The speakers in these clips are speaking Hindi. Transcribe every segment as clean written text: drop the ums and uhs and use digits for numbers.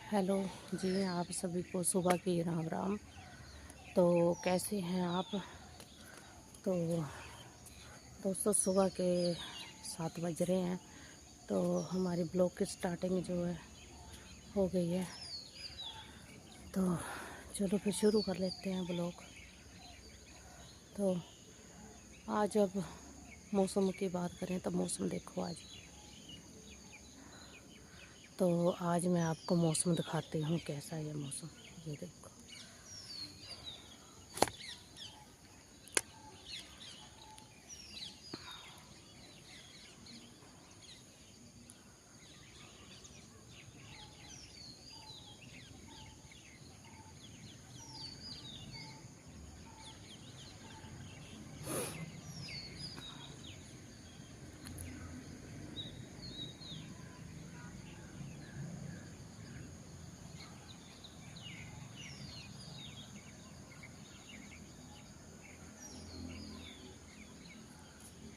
हेलो जी, आप सभी को सुबह की राम राम। तो कैसे हैं आप? तो दोस्तों, सुबह के 7 बज रहे हैं। तो हमारी ब्लॉग की स्टार्टिंग जो है हो गई है। तो चलो फिर शुरू कर लेते हैं ब्लॉग। तो आज अब मौसम की बात करें तो मौसम देखो आज। तो आज मैं आपको मौसम दिखाती हूँ कैसा है ये मौसम। ये देखो,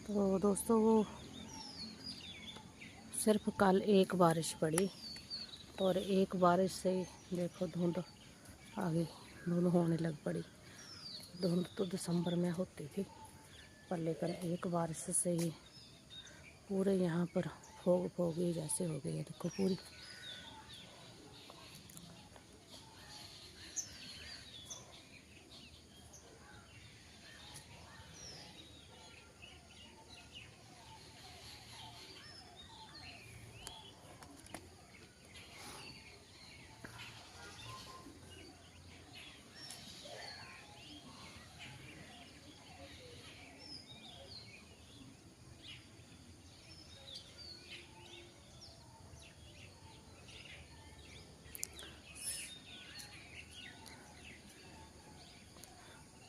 तो दोस्तों वो सिर्फ कल एक बारिश पड़ी और एक बारिश से ही देखो धुंध आ गई, धुंध होने लग पड़ी। धुंध तो दिसंबर में होती थी, पर लेकर एक बारिश से ही पूरे यहाँ पर फोग फोग ही जैसे हो गई है। देखो पूरी।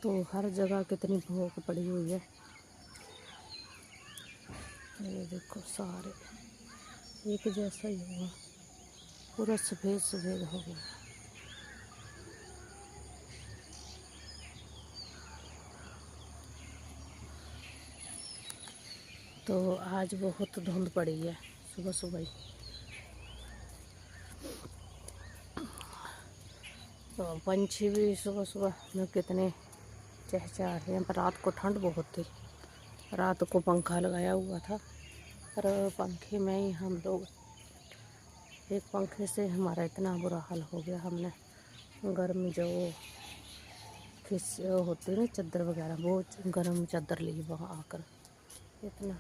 तो हर जगह कितनी भोग पड़ी हुई है। ये देखो सारे एक जैसा ही हुआ, पूरा सफ़ेद सफ़ेद हो गया। तो आज बहुत धुंध पड़ी है सुबह सुबह ही। तो पंछी भी सुबह सुबह में कितने चहचहा रहे हैं। पर रात को ठंड बहुत थी, रात को पंखा लगाया हुआ था, पर पंखे में ही हम लोग, एक पंखे से हमारा इतना बुरा हाल हो गया। हमने गर्म जो खिस होती है ना चादर वगैरह, वो गर्म चादर ली वहाँ आकर। इतना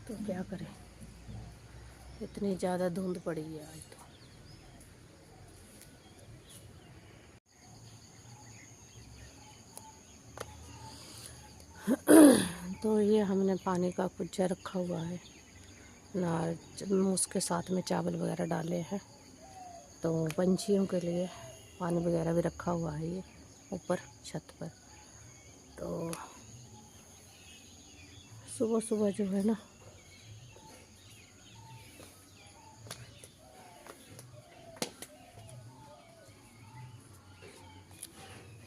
तो क्या करें, इतनी ज़्यादा धुंध पड़ी है आज तो ये हमने पानी का कुज्जा रखा हुआ है ना, उसके साथ में चावल वगैरह डाले हैं। तो पंछियों के लिए पानी वगैरह भी रखा हुआ है ये ऊपर छत पर। तो सुबह सुबह जो है ना,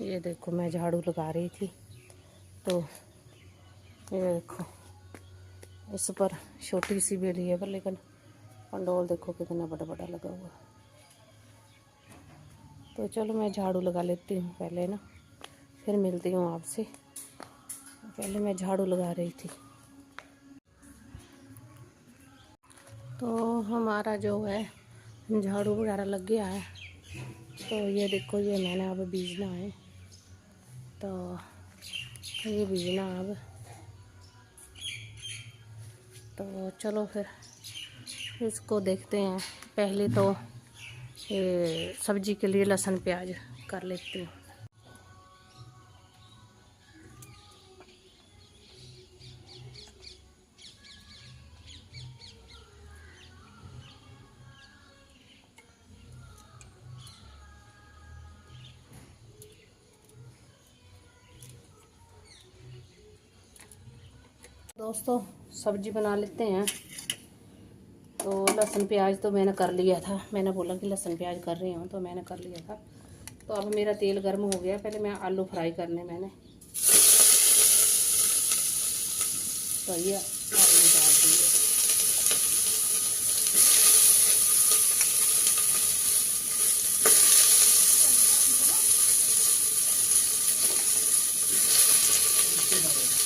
ये देखो मैं झाड़ू लगा रही थी। तो ये देखो इस पर छोटी सी बेली है, पर लेकिन पंडोल देखो कितना बड़ा बड़ा लगा हुआ। तो चलो मैं झाड़ू लगा लेती हूँ पहले ना, फिर मिलती हूँ आपसे। पहले मैं झाड़ू लगा रही थी। तो हमारा जो है झाड़ू वगैरह लग गया है। तो ये देखो, ये मैंने अब बीजना है। तो ये बीजना अब। तो चलो फिर इसको देखते हैं। पहले तो ये सब्जी के लिए लहसुन प्याज कर लेती हूँ। दोस्तों सब्जी बना लेते हैं। तो लहसुन प्याज तो मैंने कर लिया था, मैंने बोला कि लहसुन प्याज कर रही हूँ तो मैंने कर लिया था। तो अब मेरा तेल गर्म हो गया, पहले मैं आलू फ्राई करने मैंने तो ये आलू डाल दिए।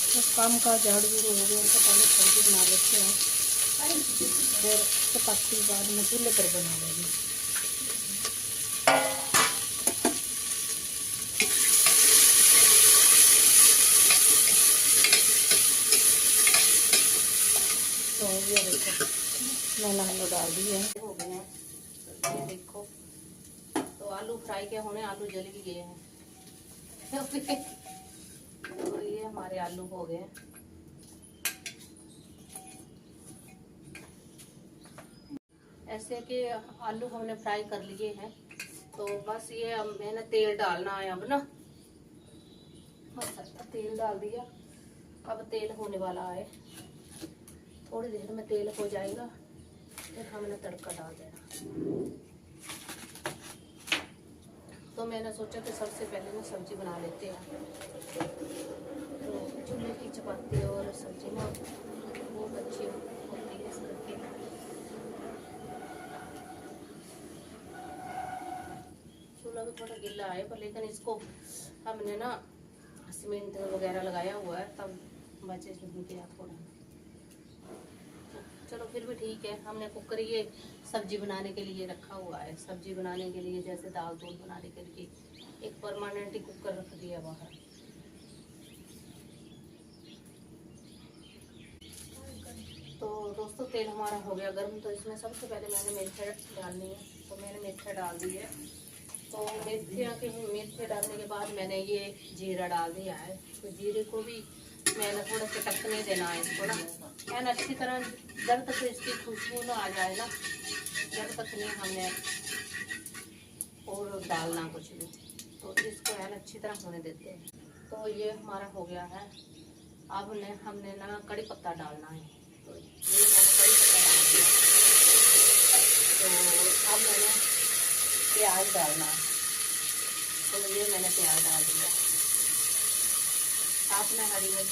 तो काम का झाड़ झूड़ हो गया तो पहले सब्जी बना लेते हैं, फिर चपाती बाद में चूल्हे पर बना लेंगे। तो ये देखो मैंने आलू डाल दिए हैं, हो गए हैं। ये देखो तो आलू फ्राई के होने, आलू जल भी गए हैं। तो ये हमारे आलू हो गए। ऐसे कि आलू हमने फ्राई कर लिए हैं। तो बस ये अब मैंने तेल डालना है अब ना, बस तेल डाल दिया। अब तेल होने वाला है, थोड़ी देर में तेल हो जाएगा, फिर हमने तड़का डाल देना। तो मैंने सोचा कि सबसे पहले ना सब्जी बना लेते हैं। तो चूल्हे की चपाती और सब्जी ना बहुत अच्छी होती है इस करके। चूल्हा तो थोड़ा गीला है पर लेकिन इसको हमने ना सीमेंट वगैरह लगाया हुआ है, तब बचे नहीं गया थोड़ा। चलो फिर भी ठीक है, हमने कुकर ये सब्जी बनाने के लिए रखा हुआ है। सब्जी बनाने के लिए जैसे दाल दूल बनाने के लिए एक परमानेंट ही कुकर रख दिया बाहर। तो दोस्तों तेल हमारा हो गया गर्म, तो इसमें सबसे पहले मैंने मेथी डालनी है। तो मैंने मेथी डाल दी है। तो मेथी डालने के बाद मैंने ये जीरा डाल दिया है। तो जीरे को भी मैंने थोड़ा चटकने देना है इसको ना, एन अच्छी तरह जब तक इसकी खुशबू ना आ जाए ना, जब तक नहीं हमने और डालना कुछ भी। तो इसको एन अच्छी तरह होने देते हैं। तो ये हमारा हो गया है। अब हमने ना कड़ी पत्ता डालना है। तो ये मैंने कड़ी पत्ता डाल दिया। तो अब मैंने प्याज डालना है। तो ये मैंने प्याज डाल दिया। आपने हरी मिर्च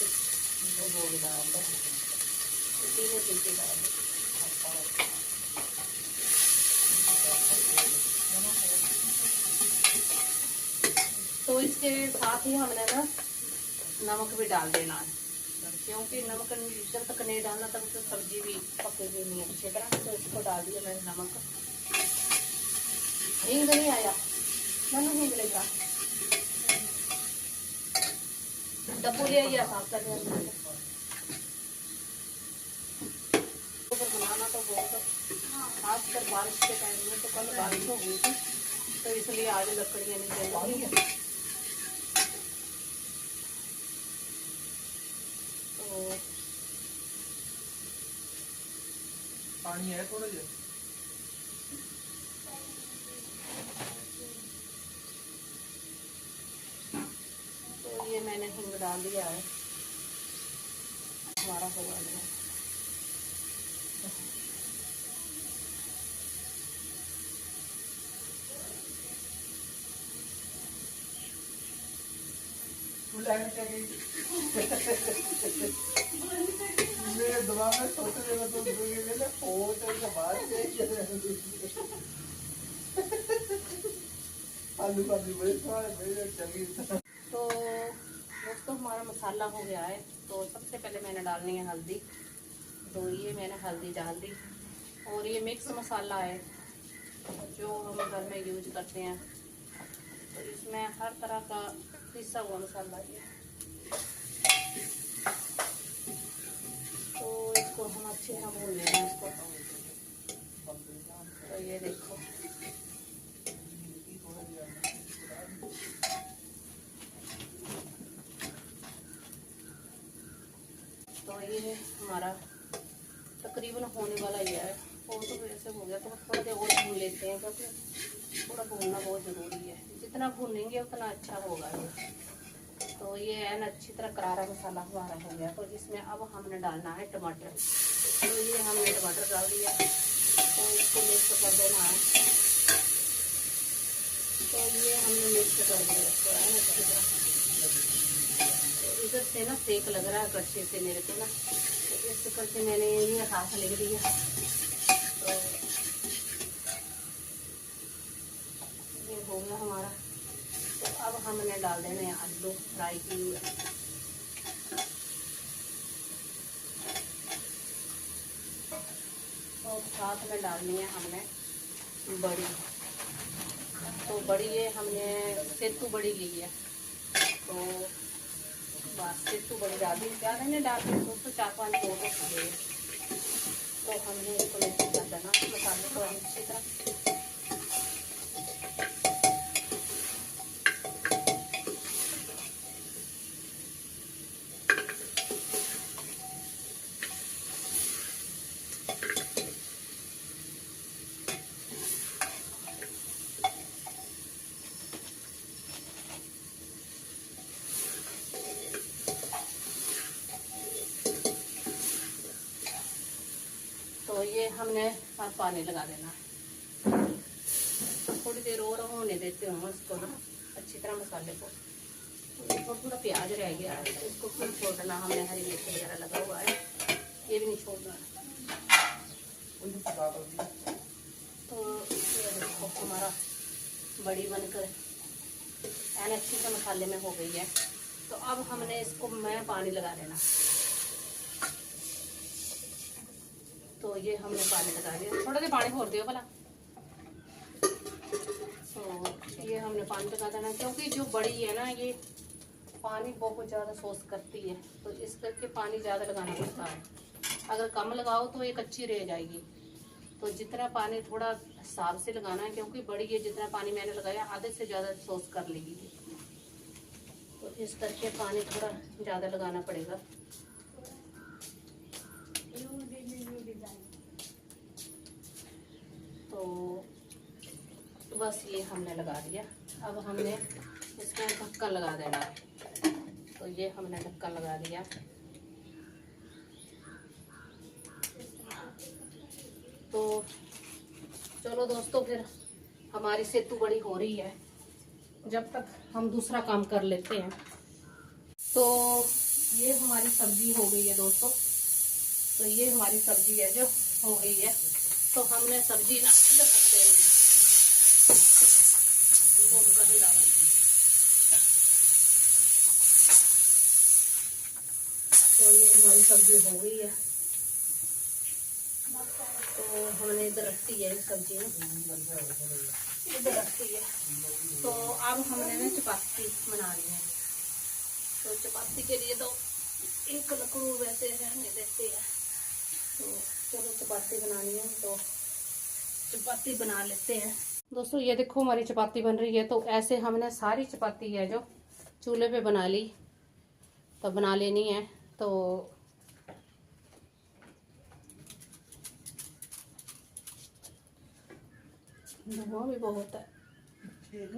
वो भी डाल दो, तीनों चीज़ें डाल दो। तो इसके साथ ही हमने ना नमक भी डाल देना है, क्योंकि नमक जब तक नहीं डालना तब तो सब्जी भी पकेगी नहीं अच्छी तरह। तो इसको डाल दिया मैंने नमक। हींग नहीं आया, मैंने हींग लेगा डब्बू ले आइए साफ कर दिया। बनाना तो बहुत, खासकर बारिश के टाइम में, तो कल बारिश हो गई थी तो इसलिए आज लकड़ियाँ नहीं जल रही है। तो पानी है थोड़ा जा। तो ये मैंने हींग डाल दिया है, हमारा होगा नहीं। मेरे दिमाग में सोचने लगा तो फोन के बाद आलू बड़े चली। तो दोस्तों हमारा मसाला हो गया है। तो सबसे पहले मैंने डालनी है हल्दी। तो ये मैंने हल्दी डाल दी। और ये मिक्स मसाला है जो हम घर में यूज करते हैं। तो इसमें हर तरह का पिसा हुआ मसाला है। तो इसको हम अच्छे से भून लेंगे इसको। तो ये देखो तो ये हमारा तकरीबन होने वाला ही है। और तो वैसे हो गया, तो थोड़ा देर और भून लेते हैं, क्योंकि थोड़ा भूनना बहुत ज़रूरी है। जितना भूनेंगे उतना अच्छा होगा ये। तो ये है ना अच्छी तरह करारा मसाला हमारा हो गया। तो इसमें अब हमने डालना है टमाटर। तो ये हमने टमाटर डाल दिया, तो इसको मिक्स कर देना है। तो ये हमने मिक्स कर दिया इसको है ना अच्छी तरह। तो इधर से ना सेक लग रहा है कच्चे से मेरे को ना, तो इस करके मैंने ये हाथ लग दिया। तो ये हो गया हमारा। तो अब हमने डाल देने हैं आलू फ्राई किए हुए। और साथ में डालनी है हमने बड़ी। तो बड़ी ये हमने सेतू बड़ी ली है। तो बस सेतू बड़ी डाल दी, ज़्यादा नहीं डालते दोस्तों, 4-5 दो तो खिले। तो हमने इसको मिक्स कर देना मसाले को अच्छी तरह। तो ये हमने अब पानी लगा देना है। थोड़ी देर और होने देते हूँ इसको ना अच्छी तरह मसाले को। तो थोड़ा प्याज रह गया है, तो इसको फिर छोड़ना हमने, हरी मिर्च वगैरह लगा हुआ है, ये भी नहीं छोड़ना है। तो ये देखो हमारा बड़ी बनकर एन अच्छी से मसाले में हो गई है। तो अब हमने इसको मैं पानी लगा देना। तो ये हमने पानी लगा दिया, थोड़ा सा पानी भोर दियो भला। तो ये हमने पानी लगा देना, क्योंकि जो बड़ी है ना ये पानी बहुत ज़्यादा सोख करती है, तो इस करके पानी ज़्यादा लगाना पड़ता है। अगर कम लगाओ तो ये कच्ची रह जाएगी। तो जितना पानी थोड़ा हिसाब से लगाना है, क्योंकि बड़ी है, जितना पानी मैंने लगाया आधे से ज़्यादा सोख कर लेगी। तो इस करके पानी थोड़ा ज़्यादा लगाना पड़ेगा। तो बस ये हमने लगा दिया। अब हमने इसमें ढक्कन लगा देना है। तो ये हमने ढक्कन लगा दिया। तो चलो दोस्तों, फिर हमारी सेतू बड़ी हो रही है, जब तक हम दूसरा काम कर लेते हैं। तो ये हमारी सब्जी हो गई है दोस्तों। तो ये हमारी सब्जी है जो हो गई है। तो हमने सब्जी ना इधर रख देनी है। तो ये हमारी सब्जी हो गई है। तो हमने इधर रखती है सब्जी ना, इधर रखती है। तो अब हमने ना चपाती बनानी है। तो चपाती के लिए तो एक लकड़ू वैसे रहने देते हैं। तो चलो चपाती बनानी है, तो चपाती बना लेते हैं। दोस्तों ये देखो हमारी चपाती बन रही है। तो ऐसे हमने सारी चपाती है जो चूल्हे पे बना ली, तो बना लेनी है। तो धुआं भी बहुत है,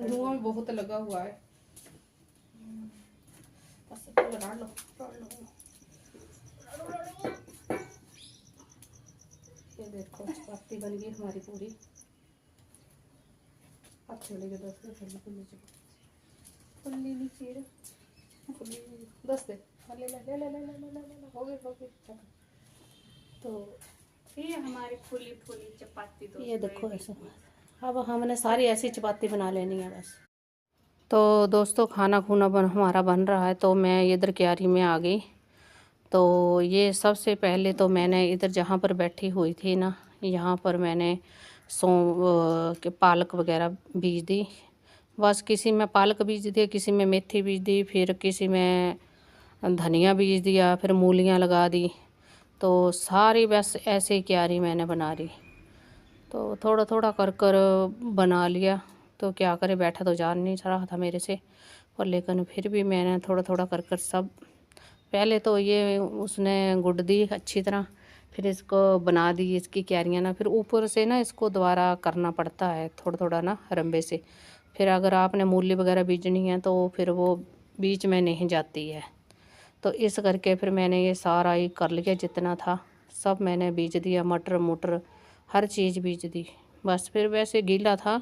धुआं भी बहुत लगा हुआ है। बस लगा लो, ये देखो चपाती बन गई हमारी पूरी। अब छोड़ेंगे दोस्तों, फुल्ली फुल्ली फुल्ली नीचे फुल्ली 10 दे ले ले ले ले ले ले ले हो गई। तो ये हमारी फुली फुली चपाती तो ये देखो ऐसे। अब हमने सारी ऐसी चपाती बना लेनी है बस। तो दोस्तों खाना खूना हमारा बन रहा है। तो मैं इधर क्यारी में आ गई। तो ये सबसे पहले तो मैंने इधर जहाँ पर बैठी हुई थी ना, यहाँ पर मैंने के पालक वगैरह बीज दी। बस किसी में पालक बीज दिया, किसी में मेथी बीज दी, फिर किसी में धनिया बीज दिया, फिर मूलियाँ लगा दी। तो सारी बस ऐसे ही क्यारी मैंने बना ली। तो थोड़ा थोड़ा कर कर बना लिया। तो क्या करे, बैठा तो जा नहीं रहा था मेरे से, पर लेकिन फिर भी मैंने थोड़ा थोड़ा कर कर सब, पहले तो ये उसने गुड़ दी अच्छी तरह, फिर इसको बना दी इसकी क्यारियाँ ना, फिर ऊपर से ना इसको दोबारा करना पड़ता है थोड़ा थोड़ा ना रंबे से। फिर अगर आपने मूली वगैरह बीजनी है तो फिर वो बीच में नहीं जाती है। तो इस करके फिर मैंने ये सारा ही कर लिया, जितना था सब मैंने बीज दिया, मटर मुटर हर चीज़ बीज दी। बस फिर वैसे गीला था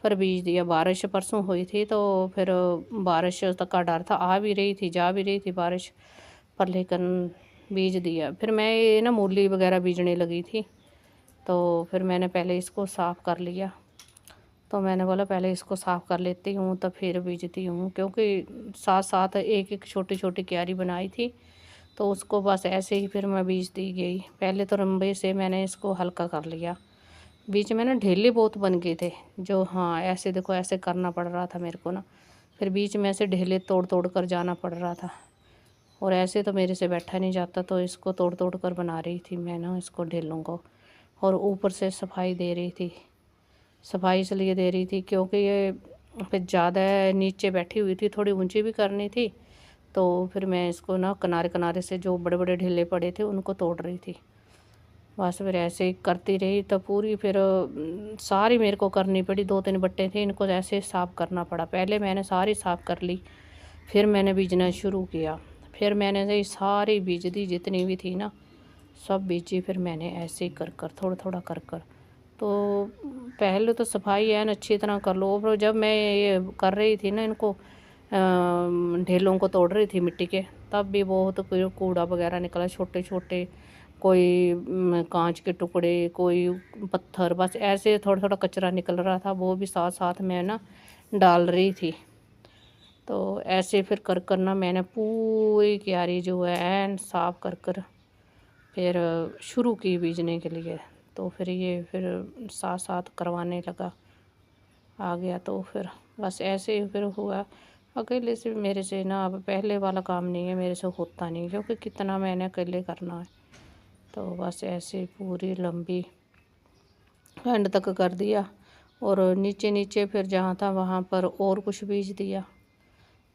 पर बीज दिया। बारिश परसों हुई थी तो फिर बारिश तक का डर था, आ भी रही थी जा भी रही थी बारिश, पर लेकिन बीज दिया। फिर मैं ये ना मूली वगैरह बीजने लगी थी, तो फिर मैंने पहले इसको साफ़ कर लिया। तो मैंने बोला पहले इसको साफ़ कर लेती हूँ तो फिर बीजती हूँ, क्योंकि साथ साथ एक एक छोटी छोटी क्यारी बनाई थी, तो उसको बस ऐसे ही फिर मैं बीजती गई। पहले तो रंबे से मैंने इसको हल्का कर लिया, बीच में ना ढेले बहुत बन गए थे जो, हाँ ऐसे देखो ऐसे करना पड़ रहा था मेरे को ना, फिर बीच में ऐसे ढेले तोड़ तोड़ कर जाना पड़ रहा था, और ऐसे तो मेरे से बैठा नहीं जाता, तो इसको तोड़ तोड़ कर बना रही थी मैं ना इसको ढेलों को। और ऊपर से सफाई दे रही थी, सफाई इसलिए दे रही थी क्योंकि ये फिर ज़्यादा नीचे बैठी हुई थी, थोड़ी ऊंची भी करनी थी, तो फिर मैं इसको ना किनारे किनारे से जो बड़े बड़े ढेले पड़े थे उनको तोड़ रही थी। बस फिर ऐसे ही करती रही तो पूरी फिर सारी मेरे को करनी पड़ी। 2-3 बट्टे थे, इनको ऐसे साफ़ करना पड़ा। पहले मैंने सारी साफ़ कर ली, फिर मैंने बीजना शुरू किया। फिर मैंने से सारी बीज दी, जितनी भी थी ना सब बीजी। फिर मैंने ऐसे ही कर कर थोड़ा थोड़ा कर कर, तो पहले तो सफाई एन अच्छी तरह कर लो। फिर जब मैं ये कर रही थी ना इनको ढेलों को तोड़ रही थी मिट्टी के, तब भी बहुत कूड़ा वगैरह निकला, छोटे छोटे कोई कांच के टुकड़े, कोई पत्थर, बस ऐसे थोड़ा थोड़ा कचरा निकल रहा था, वो भी साथ साथ मैं ना डाल रही थी। तो ऐसे फिर कर कर ना मैंने पूरी क्यारी जो है एन साफ कर कर फिर शुरू की बीजने के लिए। तो फिर ये फिर साथ साथ करवाने लगा आ गया, तो फिर बस ऐसे ही फिर हुआ। अकेले से मेरे से ना अब पहले वाला काम नहीं है, मेरे से होता नहीं, क्योंकि कितना मैंने अकेले करना है। तो बस ऐसे पूरी लंबी एंड तक कर दिया, और नीचे नीचे फिर जहाँ था वहाँ पर और कुछ बीज दिया।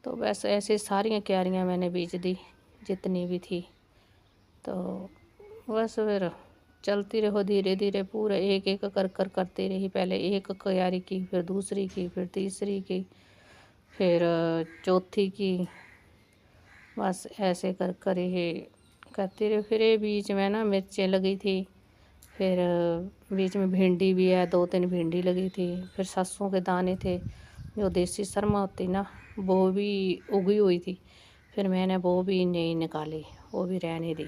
तो बस ऐसे सारियाँ क्यारियाँ मैंने बीज दी जितनी भी थी। तो बस फिर चलती रहो धीरे धीरे, पूरा एक एक कर कर करती रही। पहले एक क्यारी की, फिर दूसरी की, फिर तीसरी की, फिर चौथी की, बस ऐसे कर कर ही करती रही। फिर ये बीच में ना मिर्चें लगी थी, फिर बीच में भिंडी भी है, 2-3 भिंडी लगी थी, फिर सरसों के दाने थे, जो देसी शर्मा होती ना वो भी उगी हुई थी, फिर मैंने वो भी नहीं निकाली, वो भी रहने दी।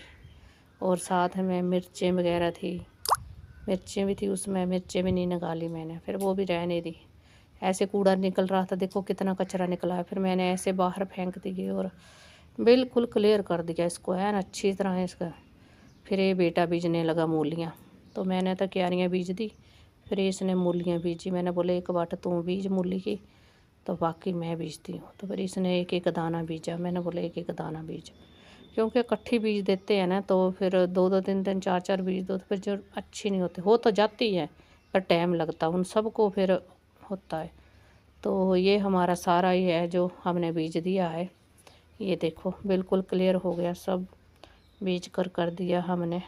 और साथ में मिर्चें वगैरह थी, मिर्चें भी थी उसमें, मिर्चें भी नहीं निकाली मैंने, फिर वो भी रहने दी। ऐसे कूड़ा निकल रहा था, देखो कितना कचरा निकला है, फिर मैंने ऐसे बाहर फेंक दी और बिल्कुल क्लियर कर दिया इसको है ना अच्छी तरह इसका। फिर ये बेटा बीजने लगा मूलियाँ, तो मैंने तो क्यारियाँ बीज दी, फिर इसने मूलियाँ बीजी। मैंने बोले एक बाट तू बीज मूली की, तो बाकी मैं बीजती हूँ। तो फिर इसने एक एक दाना बीजा, मैंने बोले एक एक दाना बीज, क्योंकि इकट्ठी बीज देते हैं ना तो फिर 2-2 3-3 4-4 बीज दो तो फिर जो अच्छी नहीं होती, हो तो जाती है पर टाइम लगता उन सबको फिर होता है। तो ये हमारा सारा ही है जो हमने बीज दिया है, ये देखो बिल्कुल क्लियर हो गया, सब बीज कर दिया हमने।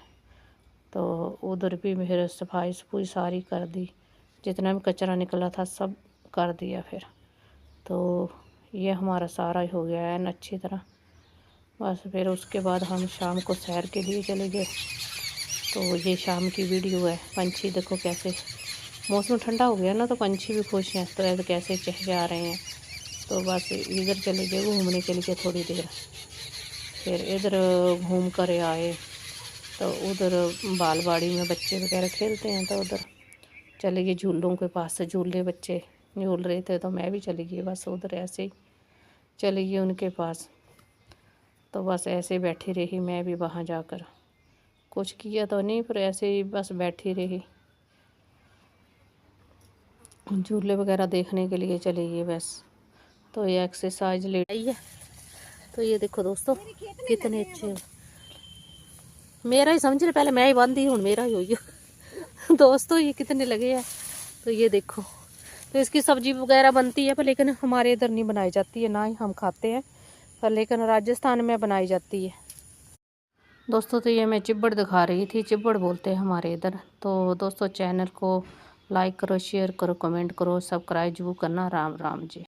तो उधर भी फिर सफाई सफाई सारी कर दी, जितना भी कचरा निकला था सब कर दिया फिर। तो ये हमारा सारा ही हो गया है अच्छी तरह। बस फिर उसके बाद हम शाम को सैर के लिए चले गए। तो ये शाम की वीडियो है। पंछी देखो कैसे, मौसम ठंडा हो गया ना तो पंछी भी खुश हैं, तो ऐसे कैसे चहचहा रहे हैं। तो बस इधर चले गए घूमने के लिए थोड़ी देर, फिर इधर घूम कर आए। तो उधर बालवाड़ी में बच्चे वगैरह खेलते हैं, तो उधर चले गए झूलों के पास, से झूले बच्चे झूल रहे थे तो मैं भी चली गई, बस उधर ऐसे ही चली गई उनके पास। तो बस ऐसे बैठी रही मैं भी वहाँ जाकर, कुछ किया तो नहीं पर ऐसे ही बस बैठी रही, झूले वगैरह देखने के लिए चली गई बस। तो ये एक्सरसाइज ले आई है। तो ये देखो दोस्तों कितने अच्छे, मेरा ही समझ रहे, पहले मैं ही बांधी हूँ मेरा ही हुई दोस्तों ये कितने लगे हैं। तो ये देखो, तो इसकी सब्जी वगैरह बनती है पर लेकिन हमारे इधर नहीं बनाई जाती है, ना ही हम खाते हैं, पर लेकिन राजस्थान में बनाई जाती है दोस्तों। तो ये मैं चिब्बड़ दिखा रही थी, चिब्बड़ बोलते हैं हमारे इधर। तो दोस्तों चैनल को लाइक करो, शेयर करो, कमेंट करो, सब्सक्राइब जरूर करना। राम राम जी।